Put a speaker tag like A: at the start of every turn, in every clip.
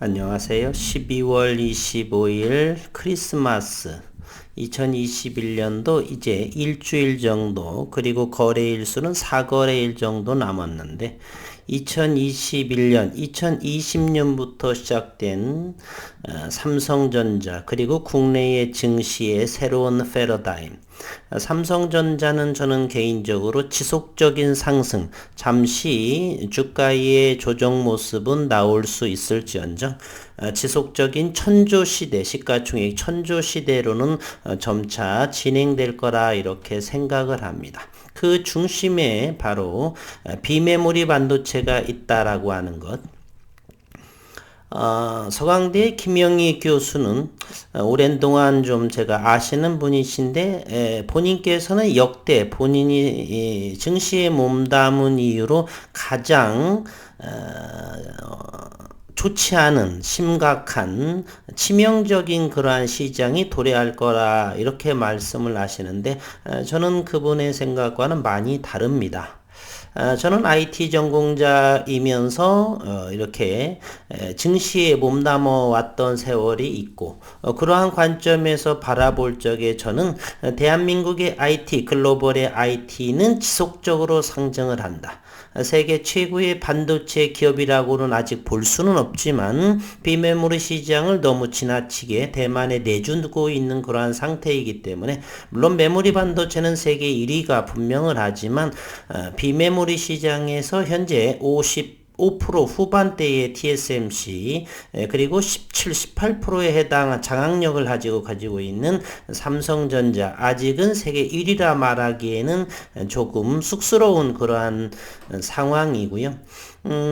A: 안녕하세요. 12월 25일 크리스마스 2021년도 이제 일주일 정도 그리고 거래일 수는 4거래일 정도 남았는데 2021년, 2020년부터 시작된 삼성전자 그리고 국내의 증시의 새로운 패러다임. 삼성전자는 저는 개인적으로 지속적인 상승, 잠시 주가의 조정 모습은 나올 수 있을지언정 지속적인 천조시대, 시가총액 천조시대로는 점차 진행될 거라 이렇게 생각을 합니다. 그 중심에 바로 비메모리 반도체가 있다라고 하는 것. 서강대 김영희 교수는 오랜 동안 좀 제가 아시는 분이신데 본인께서는 역대 본인이 증시에 몸담은 이유로 가장 좋지 않은 심각한 치명적인 그러한 시장이 도래할 거라 이렇게 말씀을 하시는데 저는 그분의 생각과는 많이 다릅니다. 저는 IT 전공자이면서 이렇게 증시에 몸담아 왔던 세월이 있고 그러한 관점에서 바라볼 적에 저는 대한민국의 IT, 글로벌의 IT는 지속적으로 상승을 한다. 세계 최고의 반도체 기업이라고는 아직 볼 수는 없지만 비메모리 시장을 너무 지나치게 대만에 내주고 있는 그러한 상태이기 때문에 물론 메모리 반도체는 세계 1위가 분명을 하지만 비메모리 시장에서 현재 5% 후반대의 TSMC 그리고 17, 18%에 해당한 장악력을 가지고 있는 삼성전자 아직은 세계 1위라 말하기에는 조금 쑥스러운 그러한 상황이고요.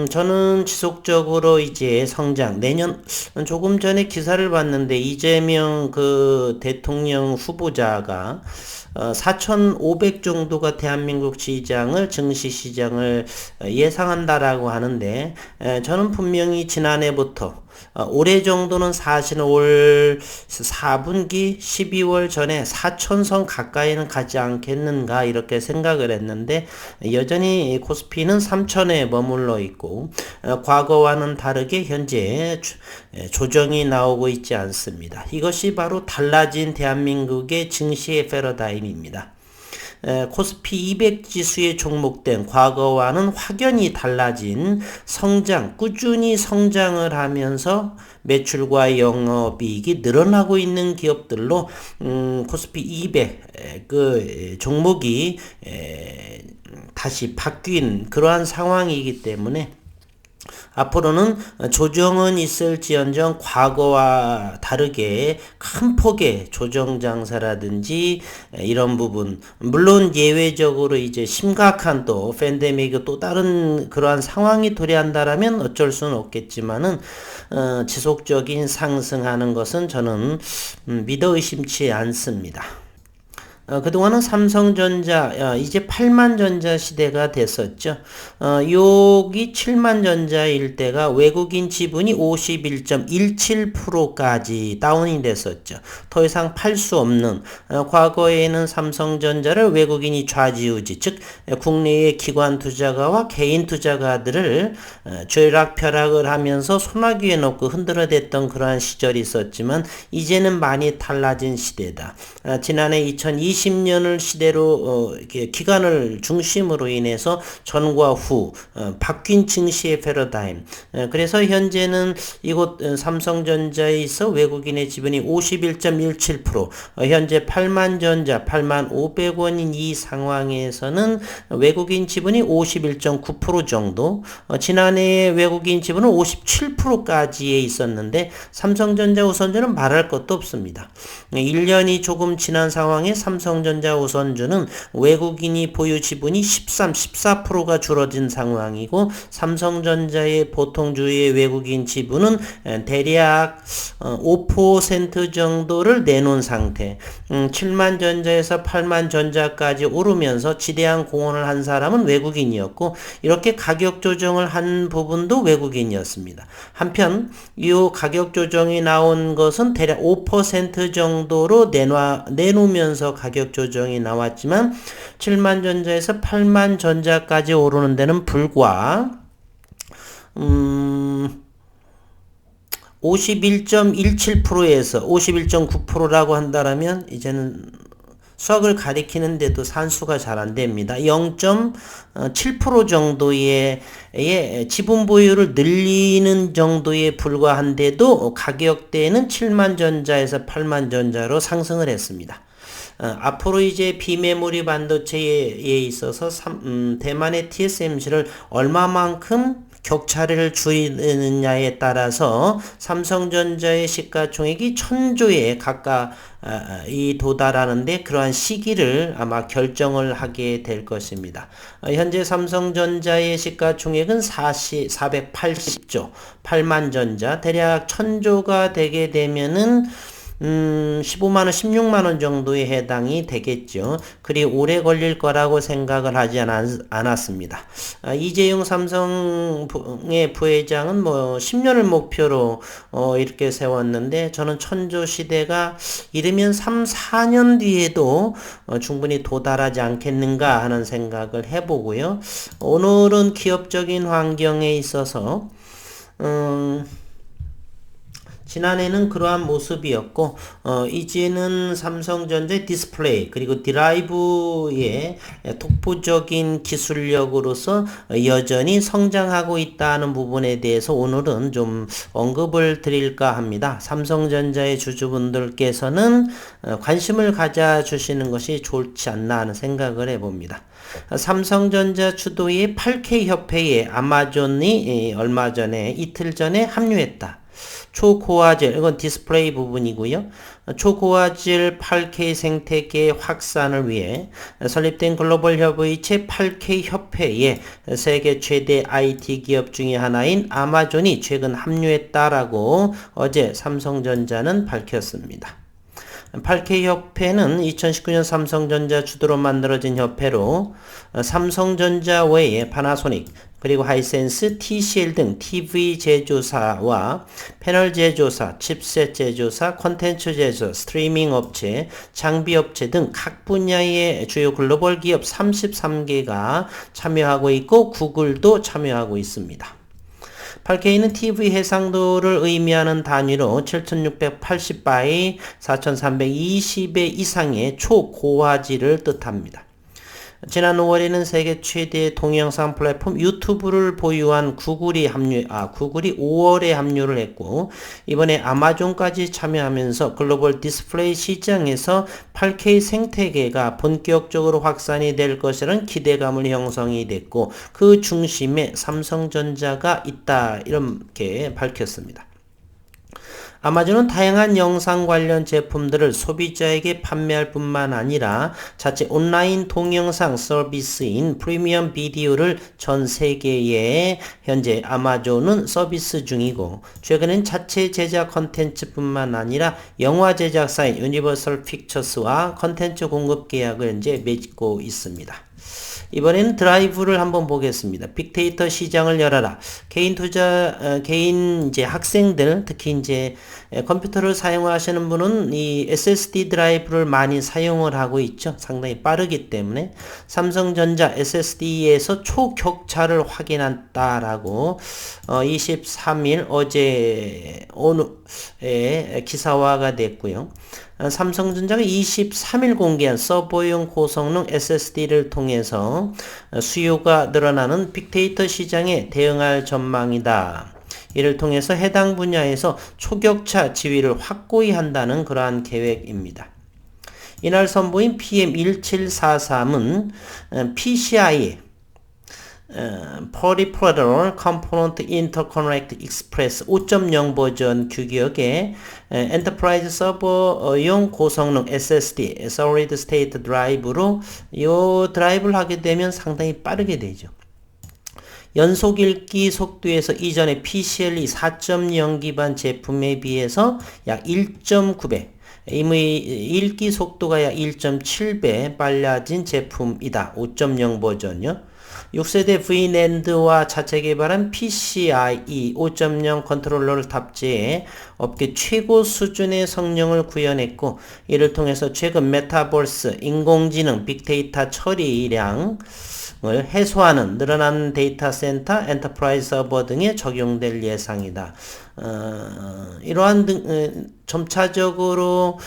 A: 저는 지속적으로 이제 성장, 내년, 조금 전에 기사를 봤는데, 이재명 그 대통령 후보자가 4,500 정도가 대한민국 시장을, 증시 시장을 예상한다라고 하는데, 저는 분명히 지난해부터 올해 정도는 사실 올 4분기 12월 전에 4천선 가까이는 가지 않겠는가 이렇게 생각을 했는데 여전히 코스피는 3천에 머물러 있고 과거와는 다르게 현재 조정이 나오고 있지 않습니다. 이것이 바로 달라진 대한민국의 증시의 패러다임입니다. 코스피 200 지수에 종목된 과거와는 확연히 달라진 성장, 꾸준히 성장을 하면서 매출과 영업이익이 늘어나고 있는 기업들로 코스피 200 그 종목이 다시 바뀐 그러한 상황이기 때문에 앞으로는 조정은 있을지언정 과거와 다르게 큰 폭의 조정 장사라든지 이런 부분 물론 예외적으로 이제 심각한 또 팬데믹이 또 다른 그러한 상황이 도래한다라면 어쩔 수는 없겠지만은 지속적인 상승하는 것은 저는 믿어 의심치 않습니다. 그동안은 삼성전자, 이제 8만 전자 시대가 됐었죠. 여기 7만 전자일 때가 외국인 지분이 51.17%까지 다운이 됐었죠. 더 이상 팔 수 없는, 과거에는 삼성전자를 외국인이 좌지우지, 즉, 국내의 기관 투자가와 개인 투자가들을 쥐락펴락을 하면서 소나기에 넣고 흔들어댔던 그러한 시절이 있었지만, 이제는 많이 달라진 시대다. 지난해 2020년을 시대로 기간을 중심으로 인해서 전과 후 바뀐 증시의 패러다임. 그래서 현재는 이곳 삼성전자에 있어 외국인의 지분이 51.17%, 현재 8만 전자 8만 500원인 이 상황에서는 외국인 지분이 51.9% 정도, 지난해 외국인 지분은 57%까지에 있었는데 삼성전자 우선주는 말할 것도 없습니다. 1년이 조금 지난 상황에 삼성전자 우선주는 외국인이 보유 지분이 13, 14%가 줄어든 상황이고 삼성전자의 보통주의 외국인 지분은 대략 5% 정도를 내놓은 상태. 7만 전자에서 8만 전자까지 오르면서 지대한 공헌을 한 사람은 외국인이었고 이렇게 가격 조정을 한 부분도 외국인이었습니다. 한편 이 가격 조정이 나온 것은 대략 5% 정도로 내놓으면서 가격 조정이 나왔지만 7만 전자에서 8만 전자까지 오르는 데는 불과 51.17%에서 51.9%라고 한다라면 이제는 수학을 가리키는데도 산수가 잘 안 됩니다. 0.7% 정도의 지분 보유를 늘리는 정도에 불과한데도 가격대는 7만 전자에서 8만 전자로 상승을 했습니다. 앞으로 이제 비메모리 반도체에 있어서 대만의 TSMC를 얼마만큼 격차를 줄이느냐에 따라서 삼성전자의 시가총액이 1000조에 가까이 도달하는데 그러한 시기를 아마 결정을 하게 될 것입니다. 현재 삼성전자의 시가총액은 480조, 8만 전자, 대략 1000조가 되게 되면은 15만원, 16만원 정도에 해당이 되겠죠. 그리 오래 걸릴 거라고 생각을 하지 않았습니다. 이재용 삼성의 부회장은 10년을 목표로 이렇게 세웠는데 저는 천조 시대가 이르면 3, 4년 뒤에도 충분히 도달하지 않겠는가 하는 생각을 해보고요. 오늘은 기업적인 환경에 있어서 지난해는 그러한 모습이었고 이제는 삼성전자의 디스플레이 그리고 드라이브의 독보적인 기술력으로서 여전히 성장하고 있다는 부분에 대해서 오늘은 좀 언급을 드릴까 합니다. 삼성전자의 주주분들께서는 관심을 가져주시는 것이 좋지 않나 하는 생각을 해봅니다. 삼성전자 주도의 8K 협회에 아마존이 얼마 전에 이틀 전에 합류했다. 초고화질, 이건 디스플레이 부분이고요. 초고화질 8K 생태계 확산을 위해 설립된 글로벌 협의체 8K 협회에 세계 최대 IT 기업 중의 하나인 아마존이 최근 합류했다라고 어제 삼성전자는 밝혔습니다. 8K 협회는 2019년 삼성전자 주도로 만들어진 협회로 삼성전자 외에 파나소닉, 그리고 하이센스, TCL 등 TV 제조사와 패널 제조사, 칩셋 제조사, 콘텐츠 제조사, 스트리밍 업체, 장비 업체 등 각 분야의 주요 글로벌 기업 33개가 참여하고 있고 구글도 참여하고 있습니다. 8K는 TV 해상도를 의미하는 단위로 7680by 4320의 이상의 초고화질을 뜻합니다. 지난 5월에는 세계 최대 동영상 플랫폼 유튜브를 보유한 구글이 5월에 합류를 했고 이번에 아마존까지 참여하면서 글로벌 디스플레이 시장에서 8K 생태계가 본격적으로 확산이 될 것이라는 기대감을 형성이 됐고 그 중심에 삼성전자가 있다 이렇게 밝혔습니다. 아마존은 다양한 영상 관련 제품들을 소비자에게 판매할 뿐만 아니라 자체 온라인 동영상 서비스인 프리미엄 비디오를 전 세계에 현재 아마존은 서비스 중이고 최근엔 자체 제작 컨텐츠 뿐만 아니라 영화 제작사인 유니버설 픽처스와 컨텐츠 공급 계약을 현재 맺고 있습니다. 이번에는 드라이브를 한번 보겠습니다. 빅데이터 시장을 열어라. 개인 학생들, 특히 컴퓨터를 사용하시는 분은 이 SSD 드라이브를 많이 사용을 하고 있죠. 상당히 빠르기 때문에 삼성전자 SSD에서 초격차를 확인했다라고 23일 오늘에 기사화가 됐고요. 삼성전자가 23일 공개한 서버용 고성능 SSD를 통해서 수요가 늘어나는 빅데이터 시장에 대응할 전망이다. 이를 통해서 해당 분야에서 초격차 지위를 확고히 한다는 그러한 계획입니다. 이날 선보인 PM1743은 PCIe Peripheral Component Interconnect Express 5.0 버전 규격의 엔터프라이즈 서버용 고성능 SSD Solid State 드라이브로 이 드라이브를 하게 되면 상당히 빠르게 되죠. 연속 읽기 속도에서 이전의 PCLE 4.0 기반 제품에 비해서 약 1.9배, 읽기 속도가 약 1.7배 빨라진 제품이다. 5.0 버전이요. 6세대 VNAND와 자체 개발한 PCIe 5.0 컨트롤러를 탑재해 업계 최고 수준의 성능을 구현했고 이를 통해서 최근 메타버스, 인공지능, 빅데이터 처리량을 해소하는 늘어난 데이터 센터, 엔터프라이즈 서버 등에 적용될 예상이다. 이러한 점차적으로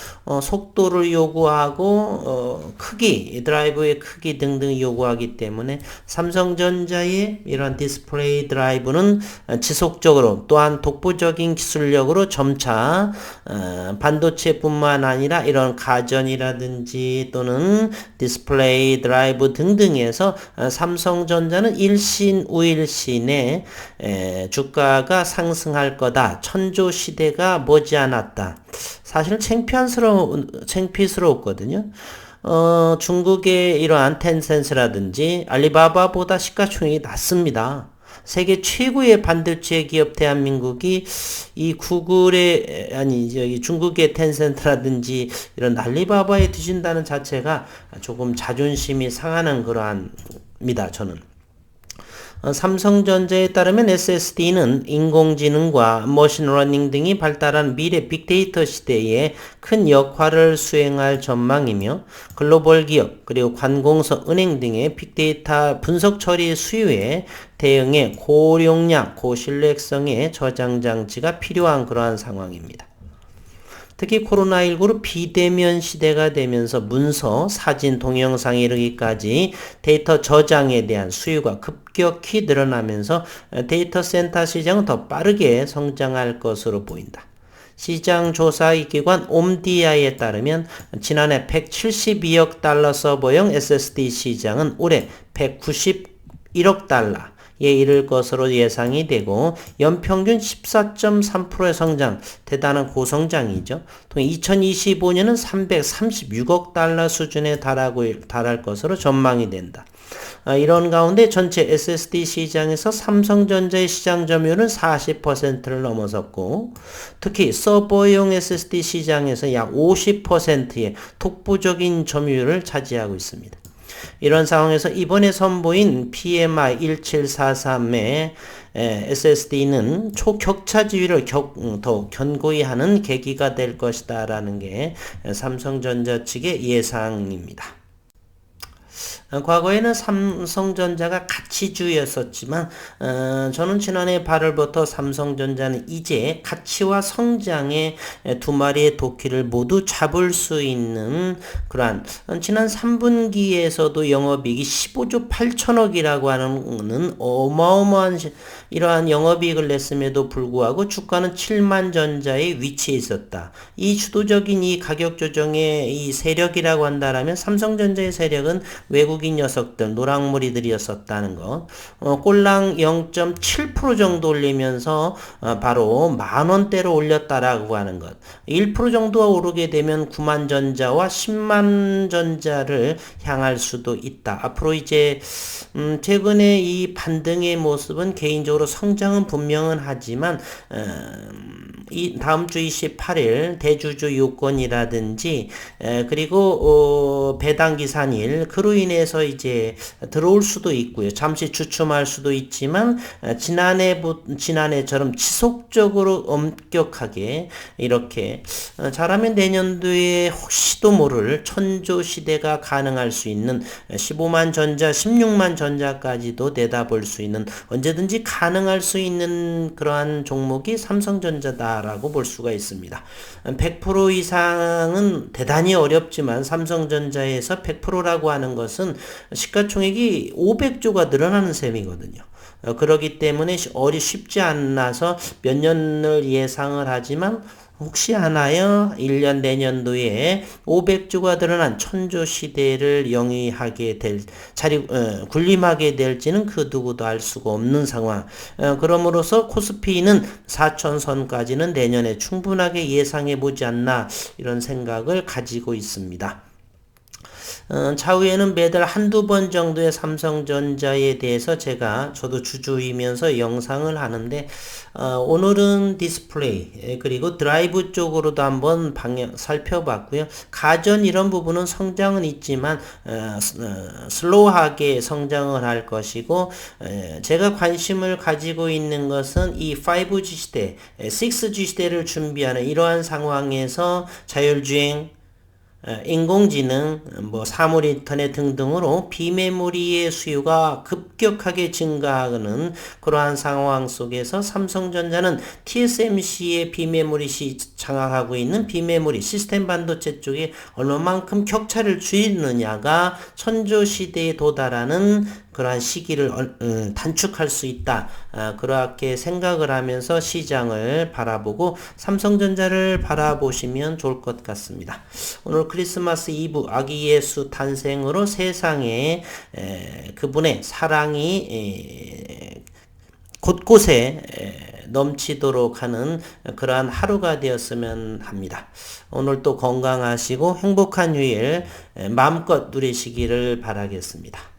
A: 속도를 요구하고 크기, 드라이브의 크기 등등 요구하기 때문에 삼성전자의 이러한 디스플레이 드라이브는 지속적으로 또한 독보적인 기술력으로 점차 반도체뿐만 아니라 이런 가전이라든지 또는 디스플레이 드라이브 등등에서 삼성전자는 일신 우일신의 주가가 상승할 거다. 천조 시대가 머지않았다. 사실 창피스러웠거든요. 중국의 이러한 텐센스라든지 알리바바보다 시가총액이 낮습니다. 세계 최고의 반도체 기업 대한민국이 이 구글의 저기 중국의 텐센트라든지 이런 알리바바에 뒤진다는 자체가 조금 자존심이 상하는 그러한입니다. 저는. 삼성전자에 따르면 SSD는 인공지능과 머신러닝 등이 발달한 미래 빅데이터 시대에 큰 역할을 수행할 전망이며 글로벌 기업 그리고 관공서 은행 등의 빅데이터 분석 처리 수요에 대응해 고용량, 고신뢰성의 저장 장치가 필요한 그러한 상황입니다. 특히 코로나19로 비대면 시대가 되면서 문서, 사진, 동영상에 이르기까지 데이터 저장에 대한 수요가 급격히 늘어나면서 데이터 센터 시장은 더 빠르게 성장할 것으로 보인다. 시장 조사 기관 옴디아에 따르면 지난해 172억 달러 서버용 SSD 시장은 올해 191억 달러 에 이를 것으로 예상이 되고 연평균 14.3%의 성장, 대단한 고성장이죠. 또 2025년은 336억 달러 수준에 달할 것으로 전망이 된다. 이런 가운데 전체 SSD 시장에서 삼성전자의 시장 점유율은 40%를 넘어섰고 특히 서버용 SSD 시장에서 약 50%의 독보적인 점유율을 차지하고 있습니다. 이런 상황에서 이번에 선보인 PMI 1743의 SSD는 초격차 지위를 더 견고히 하는 계기가 될 것이다 라는 게 삼성전자 측의 예상입니다. 과거에는 삼성전자가 가치주였었지만 저는 지난해 8월부터 삼성전자는 이제 가치와 성장의 두 마리의 도끼를 모두 잡을 수 있는 그러한 지난 3분기에서도 영업이익이 15조 8천억이라고 하는 어마어마한 이러한 영업이익을 냈음에도 불구하고 주가는 7만 전자에 위치해 있었다. 이 주도적인 이 가격 조정의 이 세력이라고 한다라면 삼성전자의 세력은 외국인 녀석들, 노랑머리들이었었다는 것. 꼴랑 0.7% 정도 올리면서 바로 만원대로 올렸다라고 하는 것. 1% 정도가 오르게 되면 9만 전자와 10만 전자를 향할 수도 있다. 앞으로 이제 최근에 이 반등의 모습은 개인적으로 성장은 분명은 하지만 이 다음 주 28일 대주주 요건이라든지 그리고 배당기산일 그로 인해서 들어올 수도 있고요. 잠시 주춤할 수도 있지만 지난해처럼 지속적으로 엄격하게 이렇게 잘하면 내년도에 혹시도 모를 천조 시대가 가능할 수 있는 15만 전자, 16만 전자까지도 내다볼 수 있는 언제든지 가능할 수 있는 그러한 종목이 삼성전자다라고 볼 수가 있습니다. 100% 이상은 대단히 어렵지만 삼성전자에서 100%라고 하는 것은 시가총액이 500조가 늘어나는 셈이거든요. 그렇기 때문에 쉽지 않아서 몇 년을 예상을 하지만 혹시 하나요? 1년 내년도에 500조가 드러난 천조 시대를 영위하게 군림하게 될지는 그 누구도 알 수가 없는 상황. 그러므로서 코스피는 4천선까지는 내년에 충분하게 예상해 보지 않나 이런 생각을 가지고 있습니다. 차후에는 매달 한두 번 정도의 삼성전자에 대해서 저도 주주이면서 영상을 하는데 오늘은 디스플레이 그리고 드라이브 쪽으로도 한번 살펴봤고요. 가전 이런 부분은 성장은 있지만 슬로우하게 성장을 할 것이고 제가 관심을 가지고 있는 것은 이 5G 시대, 6G 시대를 준비하는 이러한 상황에서 자율주행 인공지능, 사물 인터넷 등등으로 비메모리의 수요가 급격하게 증가하는 그러한 상황 속에서 삼성전자는 TSMC의 비메모리 장악하고 있는 비메모리 시스템 반도체 쪽에 얼마만큼 격차를 줄이느냐가 천조시대에 도달하는 그러한 시기를 단축할 수 있다. 그렇게 생각을 하면서 시장을 바라보고 삼성전자를 바라보시면 좋을 것 같습니다. 오늘 크리스마스 이브 아기 예수 탄생으로 세상에 그분의 사랑이 곳곳에 넘치도록 하는 그러한 하루가 되었으면 합니다. 오늘 또 건강하시고 행복한 휴일 마음껏 누리시기를 바라겠습니다.